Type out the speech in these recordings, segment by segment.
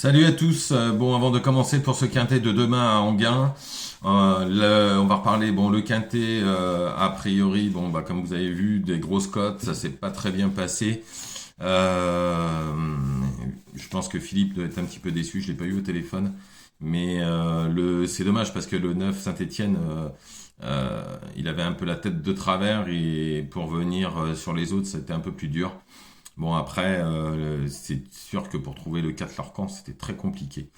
Salut à tous. Bon, avant de commencer pour ce quintet de demain à Enghien, on va reparler. Bon, le quintet, a priori, bon, bah, comme vous avez vu, des grosses cotes, ça s'est pas très bien passé. Euh, je pense que Philippe doit être un petit peu déçu. Je l'ai pas eu au téléphone, mais c'est dommage parce que le 9 Saint-Étienne, il avait un peu la tête de travers et pour venir sur les autres, c'était un peu plus dur. Bon, après, c'est sûr que pour trouver le 4 Lorcan, c'était très compliqué.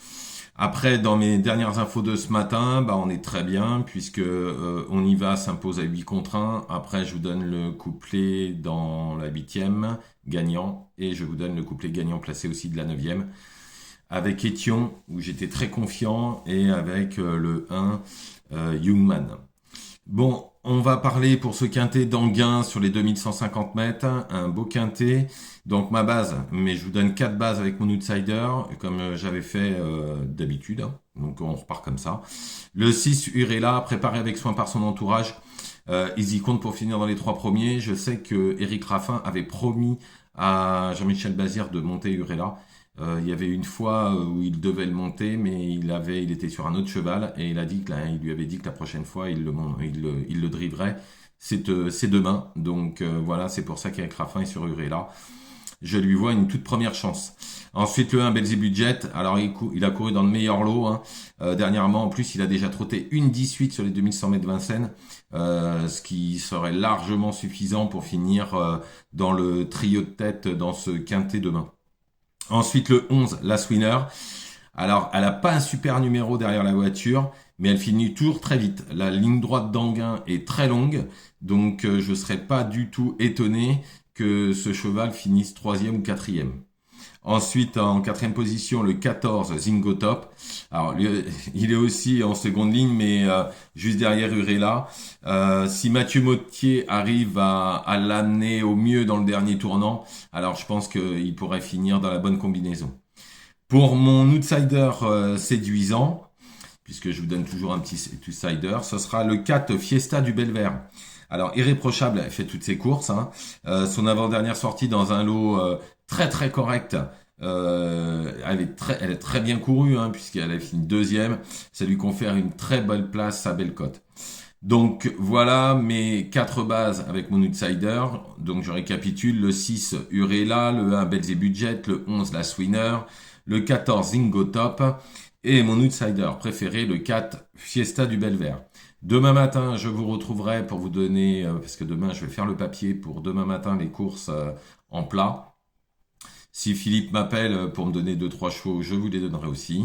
Après, dans mes dernières infos de ce matin, bah, on est très bien, puisque On y va s'impose à 8 contre 1. Après, je vous donne le couplet dans la huitième, gagnant, et je vous donne le couplet gagnant placé aussi de la neuvième, avec Étion, où j'étais très confiant, et avec le 1, Youngman. Bon, on va parler pour ce quintet d'Anguin sur les 2150 mètres, un beau quintet. Donc ma base, mais je vous donne 4 bases avec mon outsider, comme j'avais fait d'habitude, hein. Donc on repart comme ça. Le 6, Urella, préparé avec soin par son entourage. Ils y comptent pour finir dans les 3 premiers. Je sais que Eric Raffin avait promis à Jean-Michel Bazir de monter Urella. Il y avait une fois où il devait le monter, mais il était sur un autre cheval et il a dit que il lui avait dit que la prochaine fois il le driverait. C'est demain, donc voilà, c'est pour ça qu'avec Raffin est sur Urella. Je lui vois une toute première chance. Ensuite, le 1, Belzy Budget. Alors, il a couru dans le meilleur lot, hein. Dernièrement, en plus, il a déjà trotté une 18 sur les 2100 mètres Vincennes, ce qui serait largement suffisant pour finir dans le trio de tête dans ce quintet demain. Ensuite, le 11, Last Winner. Alors, elle a pas un super numéro derrière la voiture, mais elle finit toujours très vite. La ligne droite d'Anguin est très longue, donc je serais pas du tout étonné que ce cheval finisse troisième ou quatrième. Ensuite, en quatrième position, le 14, Zingo Top. Alors, il est aussi en seconde ligne, mais juste derrière Urella. Si Mathieu Mottier arrive à l'amener au mieux dans le dernier tournant, alors je pense qu'il pourrait finir dans la bonne combinaison. Pour mon outsider séduisant, puisque je vous donne toujours un petit outsider, ce sera le 4 Fiesta du Belvert. Alors, irréprochable, elle fait toutes ses courses, hein. Son avant-dernière sortie dans un lot très très correct. Elle est très bien courue, hein, puisqu'elle a fini deuxième. Ça lui confère une très belle place à Bellecote. Donc voilà mes 4 bases avec mon outsider. Donc je récapitule: le 6 Urella, le 1 Belze Budget, le 11 La Swinner, le 14 Zingo Top et mon outsider préféré, le 4 Fiesta du Belvert. Demain matin, je vous retrouverai pour vous donner, parce que demain je vais faire le papier pour demain matin les courses en plat. Si Philippe m'appelle pour me donner deux trois chevaux, je vous les donnerai aussi.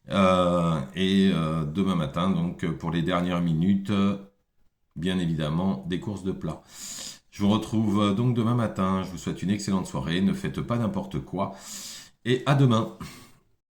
Demain matin, donc pour les dernières minutes, bien évidemment, des courses de plat. Je vous retrouve donc demain matin. Je vous souhaite une excellente soirée. Ne faites pas n'importe quoi. Et à demain.